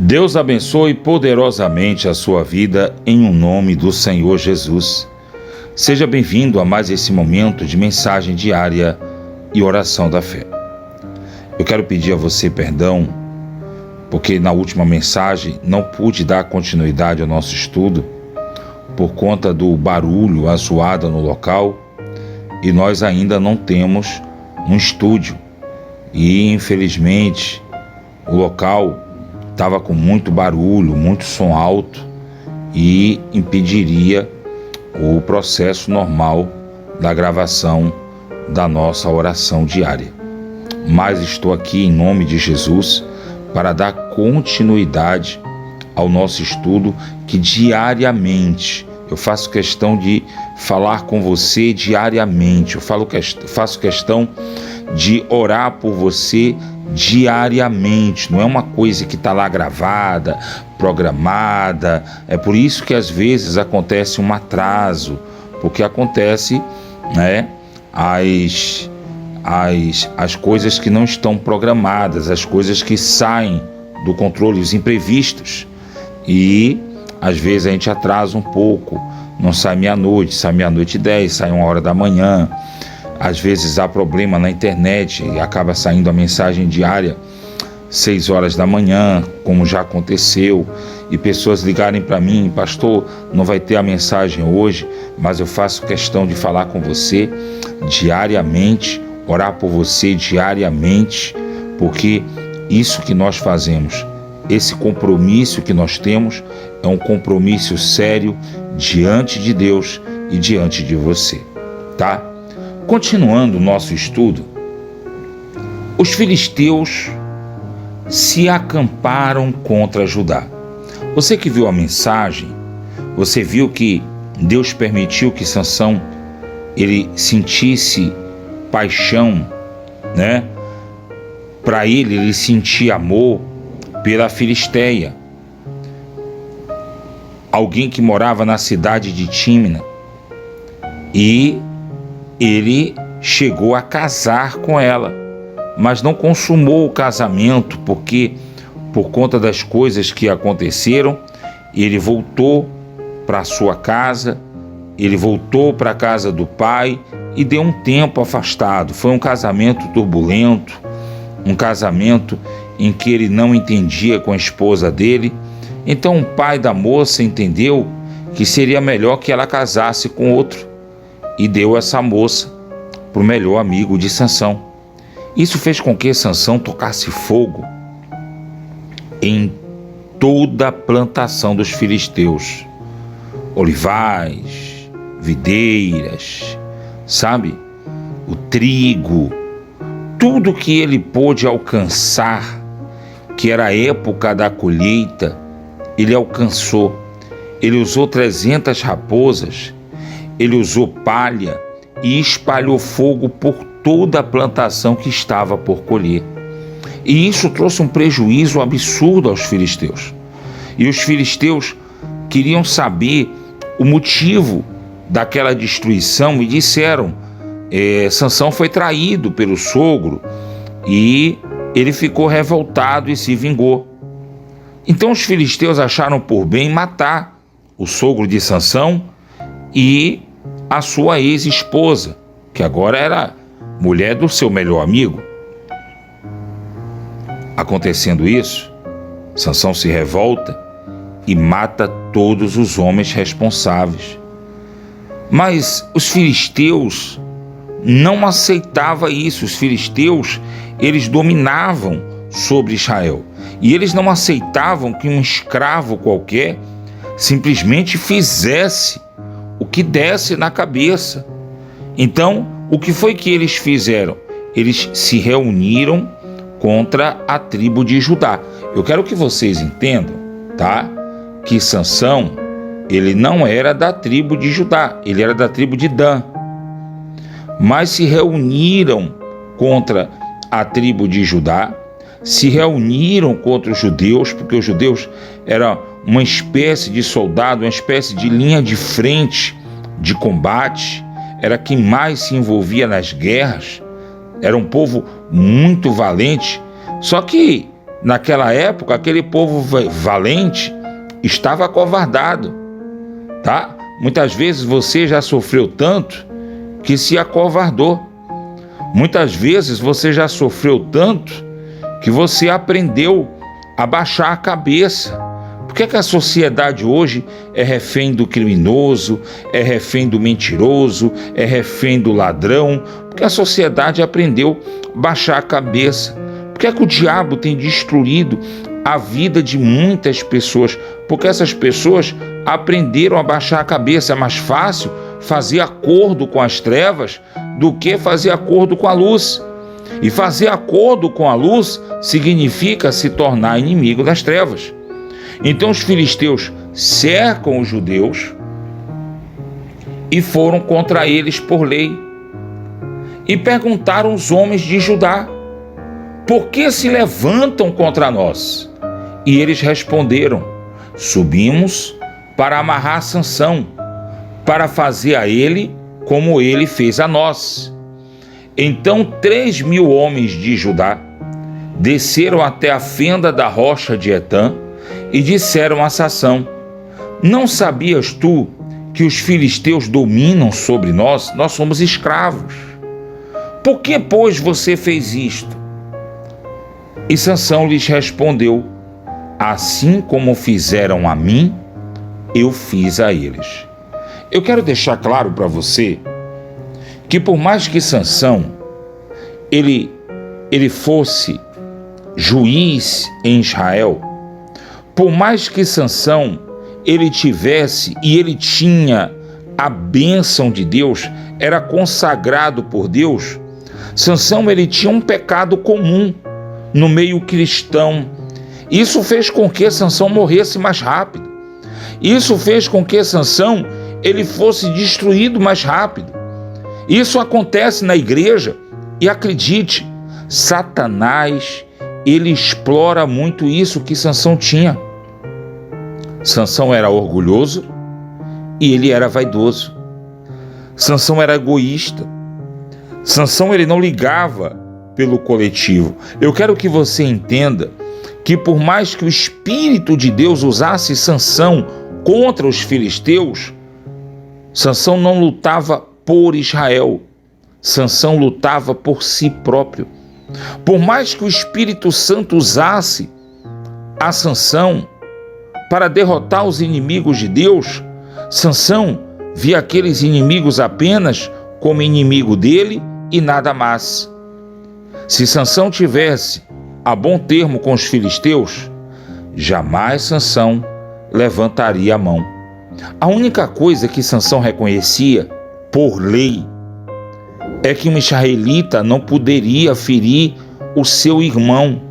Deus abençoe poderosamente a sua vida em um nome do Senhor Jesus. Seja bem-vindo a mais esse momento de mensagem diária e oração da fé. Eu quero pedir a você perdão, porque na última mensagem não pude dar continuidade ao nosso estudo por conta do barulho, a zoada no local, e nós ainda não temos um estúdio. E infelizmente o local estava com muito barulho, muito som alto e impediria o processo normal da gravação da nossa oração diária. Mas estou aqui em nome de Jesus para dar continuidade ao nosso estudo, que diariamente eu faço questão de falar com você diariamente. Eu faço questão de orar por você diariamente. Não é uma coisa que está lá gravada, programada. É por isso que às vezes acontece um atraso, porque acontece, as coisas que não estão programadas, as coisas que saem do controle, os imprevistos. E às vezes a gente atrasa um pouco, não sai meia-noite, sai meia-noite e 10, sai 1h da manhã. Às vezes há problema na internet e acaba saindo a mensagem diária 6h da manhã, como já aconteceu, e pessoas ligarem para mim: pastor, não vai ter a mensagem hoje, mas eu faço questão de falar com você diariamente, orar por você diariamente, porque isso que nós fazemos, esse compromisso que nós temos, é um compromisso sério diante de Deus e diante de você, tá? Continuando o nosso estudo, os filisteus se acamparam contra Judá. Você que viu a mensagem, você viu que Deus permitiu que Sansão ele sentisse paixão, Para ele sentia amor pela Filisteia, alguém que morava na cidade de Tímina, e ele chegou a casar com ela, mas não consumou o casamento, porque por conta das coisas que aconteceram, ele voltou para sua casa, ele voltou para a casa do pai e deu um tempo afastado. Foi um casamento turbulento, um casamento em que ele não entendia com a esposa dele. Então o pai da moça entendeu que seria melhor que ela casasse com outro e deu essa moça para o melhor amigo de Sansão. Isso fez com que Sansão tocasse fogo em toda a plantação dos filisteus, olivais, videiras, o trigo, tudo que ele pôde alcançar, que era a época da colheita, ele alcançou. Ele usou 300 raposas, ele usou palha e espalhou fogo por toda a plantação que estava por colher. E isso trouxe um prejuízo absurdo aos filisteus. E os filisteus queriam saber o motivo daquela destruição e disseram: Sansão foi traído pelo sogro e ele ficou revoltado e se vingou. Então os filisteus acharam por bem matar o sogro de Sansão e a sua ex-esposa, que agora era mulher do seu melhor amigo. Acontecendo isso, Sansão se revolta e mata todos os homens responsáveis. Mas os filisteus não aceitavam isso. Os filisteus, eles dominavam sobre Israel. E eles não aceitavam que um escravo qualquer simplesmente fizesse o que desse na cabeça. Então, o que foi que eles fizeram? Eles se reuniram contra a tribo de Judá. Eu quero que vocês entendam, que Sansão, ele não era da tribo de Judá, ele era da tribo de Dan. Mas se reuniram contra a tribo de Judá, se reuniram contra os judeus, porque os judeus eram uma espécie de soldado, uma espécie de linha de frente de combate, era quem mais se envolvia nas guerras, era um povo muito valente. Só que Naquela época, aquele povo valente estava acovardado, tá? Muitas vezes você já sofreu tanto que se acovardou. Muitas vezes você já sofreu tanto que você aprendeu a baixar a cabeça. Por que a sociedade hoje é refém do criminoso, é refém do mentiroso, é refém do ladrão? Porque a sociedade aprendeu a baixar a cabeça. Por que o diabo tem destruído a vida de muitas pessoas? Porque essas pessoas aprenderam a baixar a cabeça. É mais fácil fazer acordo com as trevas do que fazer acordo com a luz. E fazer acordo com a luz significa se tornar inimigo das trevas. Então os filisteus cercam os judeus e foram contra eles por lei. E perguntaram os homens de Judá: por que se levantam contra nós? E eles responderam: subimos para amarrar Sansão, para fazer a ele como ele fez a nós. Então 3.000 homens de Judá desceram até a fenda da rocha de Etã e disseram a Sansão: não sabias tu que os filisteus dominam sobre nós? Nós somos escravos. Por que, pois, você fez isto? E Sansão lhes respondeu: assim como fizeram a mim, eu fiz a eles. Eu quero deixar claro para você que por mais que Sansão ele fosse juiz em Israel, por mais que Sansão ele tivesse e ele tinha a bênção de Deus, era consagrado por Deus, Sansão ele tinha um pecado comum no meio cristão. Isso fez com que Sansão morresse mais rápido. Isso fez com que Sansão ele fosse destruído mais rápido. Isso acontece na igreja e acredite, Satanás ele explora muito isso que Sansão tinha. Sansão era orgulhoso e ele era vaidoso. Sansão era egoísta. Sansão ele não ligava pelo coletivo. Eu quero que você entenda que por mais que o Espírito de Deus usasse Sansão contra os filisteus, Sansão não lutava por Israel. Sansão lutava por si próprio. Por mais que o Espírito Santo usasse a Sansão para derrotar os inimigos de Deus, Sansão via aqueles inimigos apenas como inimigo dele e nada mais. Se Sansão tivesse a bom termo com os filisteus, jamais Sansão levantaria a mão. A única coisa que Sansão reconhecia por lei é que um israelita não poderia ferir o seu irmão.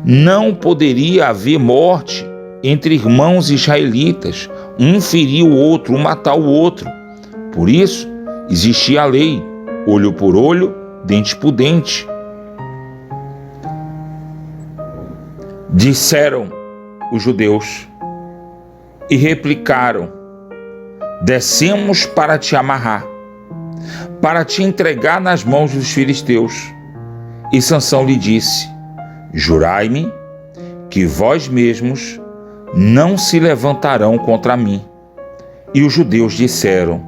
Não poderia haver morte entre irmãos israelitas, um ferir o outro, um matar o outro. Por isso, existia a lei, olho por olho, dente por dente. Disseram os judeus e replicaram: descemos para te amarrar, para te entregar nas mãos dos filisteus. E Sansão lhe disse: jurai-me que vós mesmos não se levantarão contra mim. E os judeus disseram: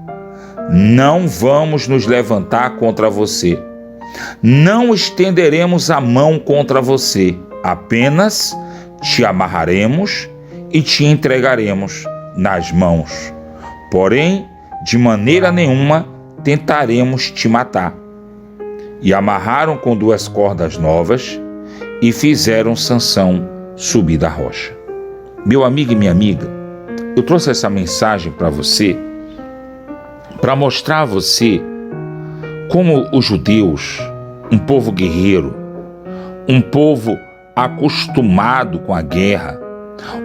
não vamos nos levantar contra você, não estenderemos a mão contra você, apenas te amarraremos e te entregaremos nas mãos. Porém, de maneira nenhuma tentaremos te matar. E amarraram com 2 cordas novas e fizeram Sansão subir da rocha. Meu amigo e minha amiga, eu trouxe essa mensagem para você, para mostrar a você como os judeus, um povo guerreiro, um povo acostumado com a guerra,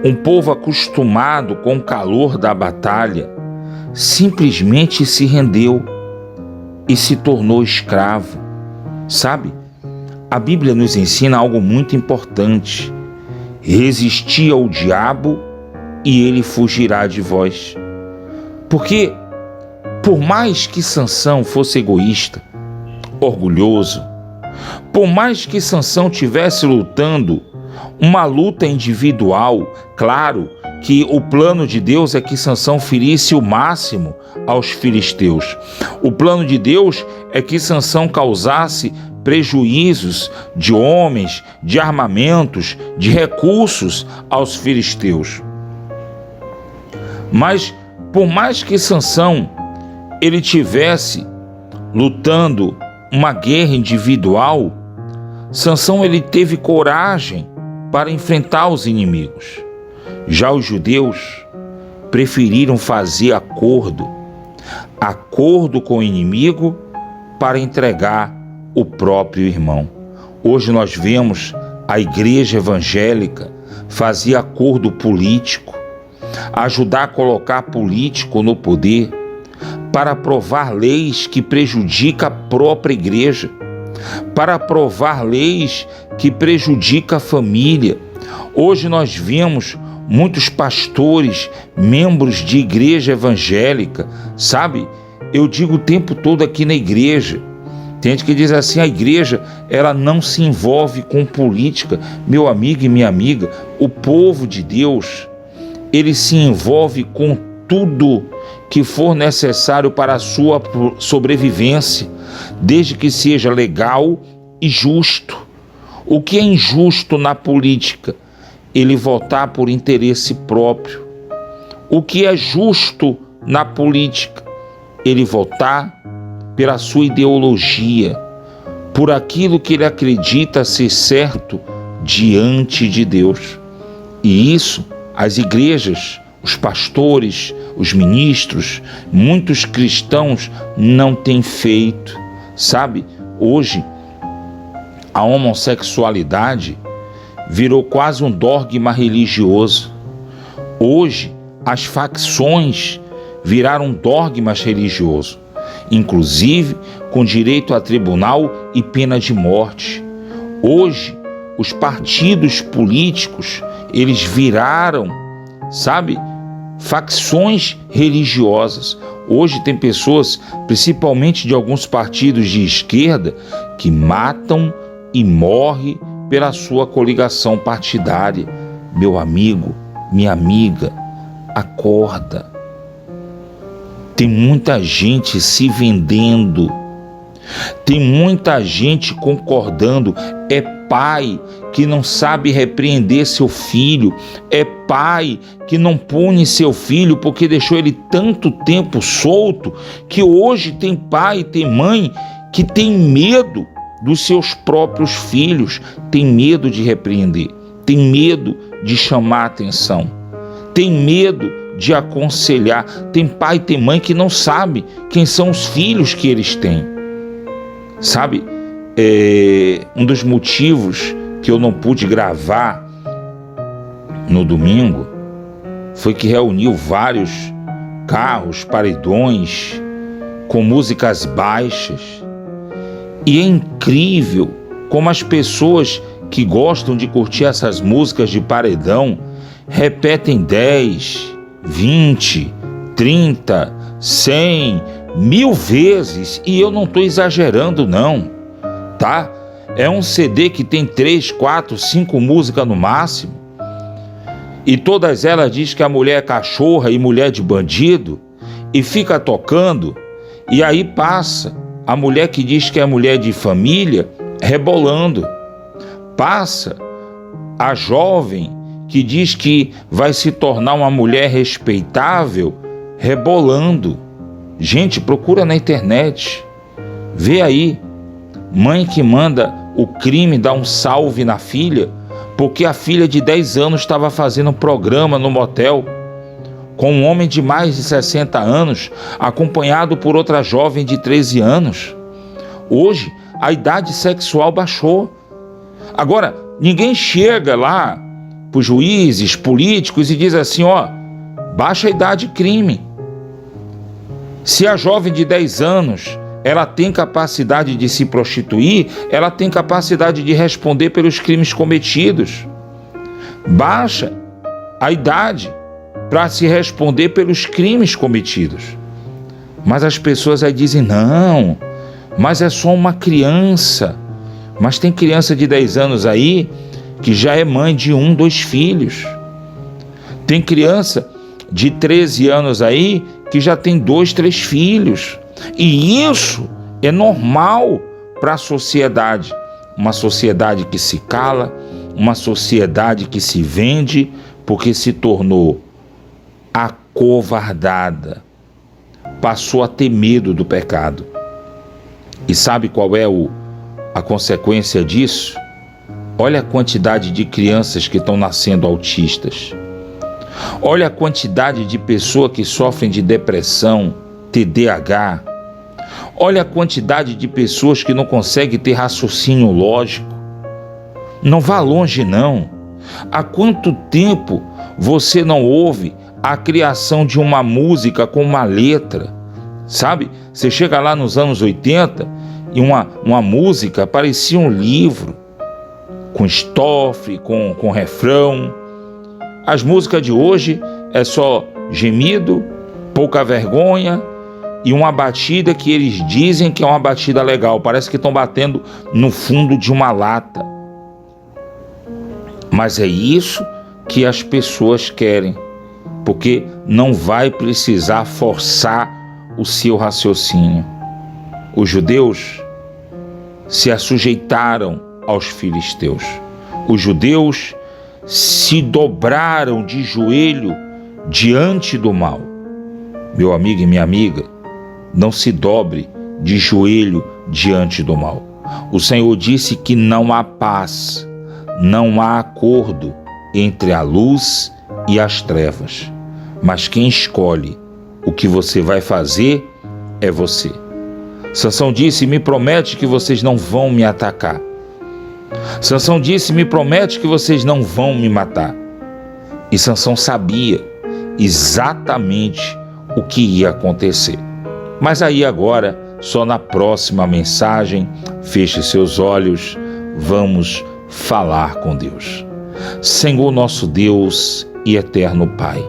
um povo acostumado com o calor da batalha, simplesmente se rendeu e se tornou escravo. Sabe? A Bíblia nos ensina algo muito importante: resistir ao diabo e ele fugirá de vós. Porque por mais que Sansão fosse egoísta, orgulhoso, por mais que Sansão estivesse lutando uma luta individual. Claro que o plano de Deus é que Sansão ferisse o máximo aos filisteus. O plano de Deus é que Sansão causasse prejuízos de homens, de armamentos, de recursos aos filisteus. Mas por mais que Sansão ele tivesse lutando uma guerra individual, Sansão ele teve coragem para enfrentar os inimigos. Já os judeus preferiram fazer acordo com o inimigo para entregar o próprio irmão. Hoje nós vemos a igreja evangélica fazer acordo político, ajudar a colocar político no poder para aprovar leis que prejudicam a própria igreja, para aprovar leis que prejudicam a família. Hoje nós vemos muitos pastores, membros de igreja evangélica, sabe? Eu digo o tempo todo aqui na igreja, tem gente que diz assim, a igreja ela não se envolve com política. Meu amigo e minha amiga, o povo de Deus, ele se envolve com tudo que for necessário para a sua sobrevivência, desde que seja legal e justo. O que é injusto na política? Ele votar por interesse próprio. O que é justo na política? Ele votar pela sua ideologia, por aquilo que ele acredita ser certo diante de Deus. E isso, as igrejas, os pastores, os ministros, muitos cristãos não têm feito. Sabe, hoje a homossexualidade virou quase um dogma religioso. Hoje as facções viraram dogmas religiosos, inclusive com direito a tribunal e pena de morte. Hoje os partidos políticos, eles viraram, sabe, facções religiosas. Hoje tem pessoas, principalmente de alguns partidos de esquerda, que matam e morrem pela sua coligação partidária. Meu amigo, minha amiga, acorda. Tem muita gente se vendendo, tem muita gente concordando. É pai que não sabe repreender seu filho, é pai que não pune seu filho porque deixou ele tanto tempo solto, que hoje tem pai, tem mãe que tem medo dos seus próprios filhos, tem medo de repreender, tem medo de chamar a atenção, tem medo de aconselhar. Tem pai, tem mãe que não sabe quem são os filhos que eles têm. Sabe, um dos motivos que eu não pude gravar no domingo foi que reuniu vários carros, paredões com músicas baixas. E é incrível como as pessoas que gostam de curtir essas músicas de paredão repetem 10, 20, 30, 100, 1000 vezes, e eu não estou exagerando não, tá? É um CD que tem 3, 4, 5 músicas no máximo, e todas elas diz que a mulher é cachorra e mulher de bandido, e fica tocando, e aí passa a mulher que diz que é mulher de família rebolando, passa a jovem que diz que vai se tornar uma mulher respeitável rebolando. Gente, procura na internet, vê aí, mãe que manda o crime dar um salve na filha, porque a filha de 10 anos estava fazendo um programa no motel com um homem de mais de 60 anos, acompanhado por outra jovem de 13 anos. Hoje, a idade sexual baixou. Agora, ninguém chega lá para os juízes, políticos e diz assim, baixa a idade de crime. Se a jovem de 10 anos, ela tem capacidade de se prostituir, ela tem capacidade de responder pelos crimes cometidos. Baixa a idade para se responder pelos crimes cometidos. Mas as pessoas aí dizem, não, mas é só uma criança. Mas tem criança de 10 anos aí que já é mãe de 1, 2 filhos. Tem criança de 13 anos aí que já tem 2, 3 filhos. E isso é normal para a sociedade. Uma sociedade que se cala, uma sociedade que se vende porque se tornou acovardada, passou a ter medo do pecado. E sabe qual é a consequência disso? Olha a quantidade de crianças que estão nascendo autistas. Olha a quantidade de pessoas que sofrem de depressão, TDAH. Olha a quantidade de pessoas que não conseguem ter raciocínio lógico. Não vá longe, não. Há quanto tempo você não ouve a criação de uma música com uma letra? Sabe? Você chega lá nos anos 80 e uma música parecia um livro, com estrofe, com refrão. As músicas de hoje é só gemido, pouca vergonha e uma batida que eles dizem que é uma batida legal. Parece que estão batendo no fundo de uma lata. Mas é isso que as pessoas querem, porque não vai precisar forçar o seu raciocínio. Os judeus se assujeitaram aos filisteus. Os judeus se dobraram de joelho diante do mal. Meu amigo e minha amiga, não se dobre de joelho diante do mal. O Senhor disse que não há paz, não há acordo entre a luz e as trevas. Mas quem escolhe o que você vai fazer é você. Sansão disse: me promete que vocês não vão me atacar. Sansão disse: me promete que vocês não vão me matar. E Sansão sabia exatamente o que ia acontecer. Mas aí agora, só na próxima mensagem, feche seus olhos, vamos falar com Deus. Senhor nosso Deus e eterno Pai,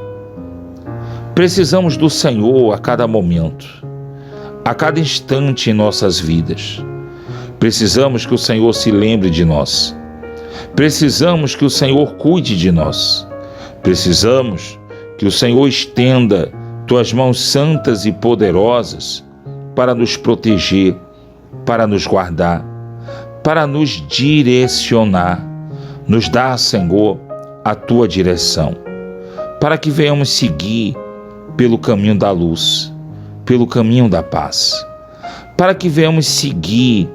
precisamos do Senhor a cada momento, a cada instante em nossas vidas. Precisamos que o Senhor se lembre de nós. Precisamos que o Senhor cuide de nós. Precisamos que o Senhor estenda tuas mãos santas e poderosas para nos proteger, para nos guardar, para nos direcionar. Nos dá, Senhor, a tua direção, para que venhamos seguir pelo caminho da luz, pelo caminho da paz, para que venhamos seguir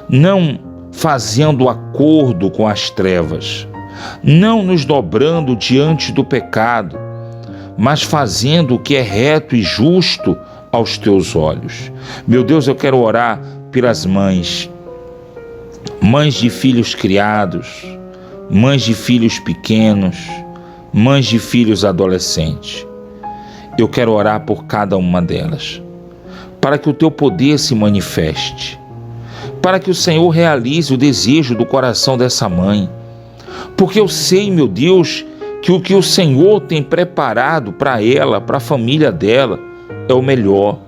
não fazendo acordo com as trevas, não nos dobrando diante do pecado, mas fazendo o que é reto e justo aos teus olhos. Meu Deus, eu quero orar pelas mães de filhos criados, mães de filhos pequenos, mães de filhos adolescentes. Eu quero orar por cada uma delas, para que o teu poder se manifeste, para que o Senhor realize o desejo do coração dessa mãe, porque eu sei, meu Deus, que o que o Senhor tem preparado para ela, para a família dela, é o melhor.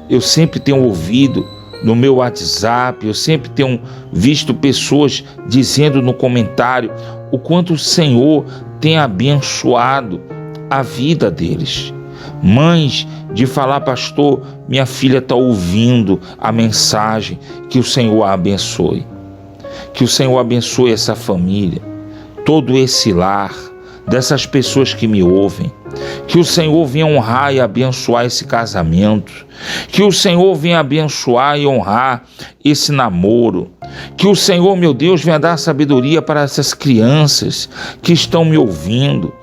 Eu sempre tenho ouvido no meu WhatsApp, eu sempre tenho visto pessoas dizendo no comentário o quanto o Senhor tem abençoado a vida deles. Mães de falar: pastor, minha filha está ouvindo a mensagem. Que o Senhor a abençoe. Que o Senhor abençoe essa família, todo esse lar, dessas pessoas que me ouvem. Que o Senhor venha honrar e abençoar esse casamento. Que o Senhor venha abençoar e honrar esse namoro. Que o Senhor, meu Deus, venha dar sabedoria para essas crianças que estão me ouvindo,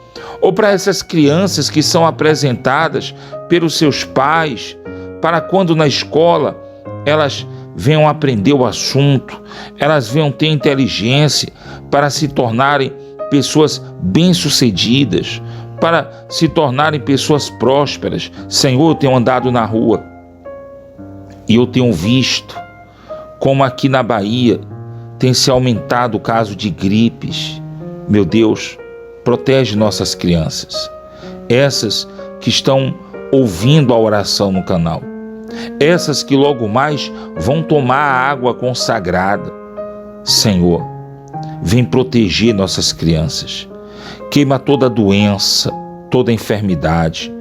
ou para essas crianças que são apresentadas pelos seus pais, para quando na escola elas venham aprender o assunto, elas venham ter inteligência para se tornarem pessoas bem-sucedidas, para se tornarem pessoas prósperas. Senhor, eu tenho andado na rua e eu tenho visto como aqui na Bahia tem se aumentado o caso de gripes. Meu Deus, protege nossas crianças, essas que estão ouvindo a oração no canal, essas que logo mais vão tomar a água consagrada. Senhor, vem proteger nossas crianças. Queima toda doença, toda enfermidade,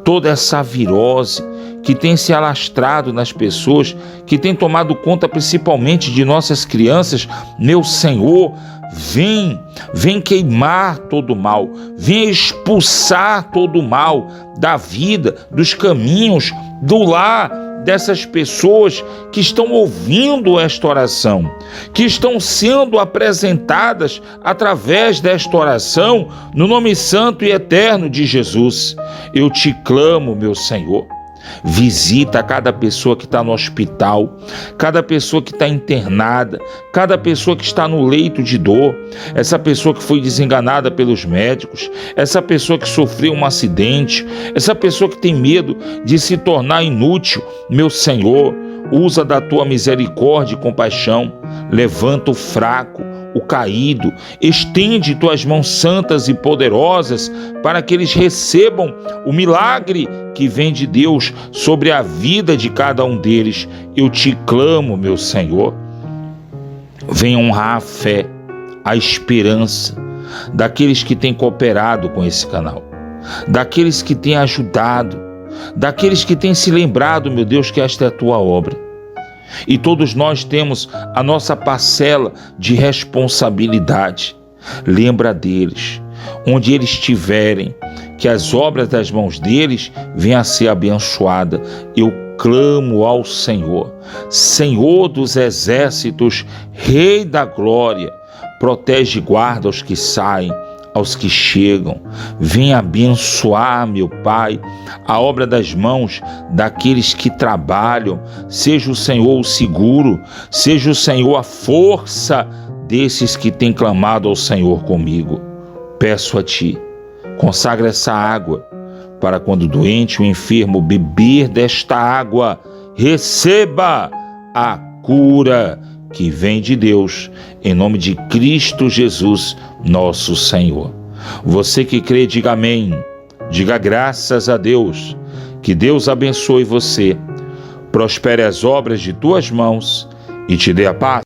toda essa virose que tem se alastrado nas pessoas, que tem tomado conta principalmente de nossas crianças. Meu Senhor, vem queimar todo o mal, vem expulsar todo o mal da vida, dos caminhos, do lar dessas pessoas que estão ouvindo esta oração, que estão sendo apresentadas através desta oração, no nome santo e eterno de Jesus. Eu te clamo, meu Senhor. Visita cada pessoa que está no hospital, cada pessoa que está internada, cada pessoa que está no leito de dor, essa pessoa que foi desenganada pelos médicos, essa pessoa que sofreu um acidente, essa pessoa que tem medo de se tornar inútil. Meu Senhor, usa da tua misericórdia e compaixão, levanta o fraco, o caído, estende tuas mãos santas e poderosas para que eles recebam o milagre que vem de Deus sobre a vida de cada um deles. Eu te clamo, meu Senhor, venha honrar a fé, a esperança daqueles que têm cooperado com esse canal, daqueles que têm ajudado, daqueles que têm se lembrado, meu Deus, que esta é a tua obra. E todos nós temos a nossa parcela de responsabilidade. Lembra deles, onde eles estiverem, que as obras das mãos deles venham a ser abençoadas. Eu clamo ao Senhor, Senhor dos exércitos, Rei da glória, protege e guarda os que saem, aos que chegam. Venha abençoar, meu Pai, a obra das mãos daqueles que trabalham. Seja o Senhor o seguro, seja o Senhor a força desses que têm clamado ao Senhor comigo. Peço a Ti, consagra essa água, para quando o doente ou enfermo beber desta água, receba a cura que vem de Deus, em nome de Cristo Jesus, nosso Senhor. Você que crê, diga amém, diga graças a Deus, que Deus abençoe você, prospere as obras de tuas mãos e te dê a paz.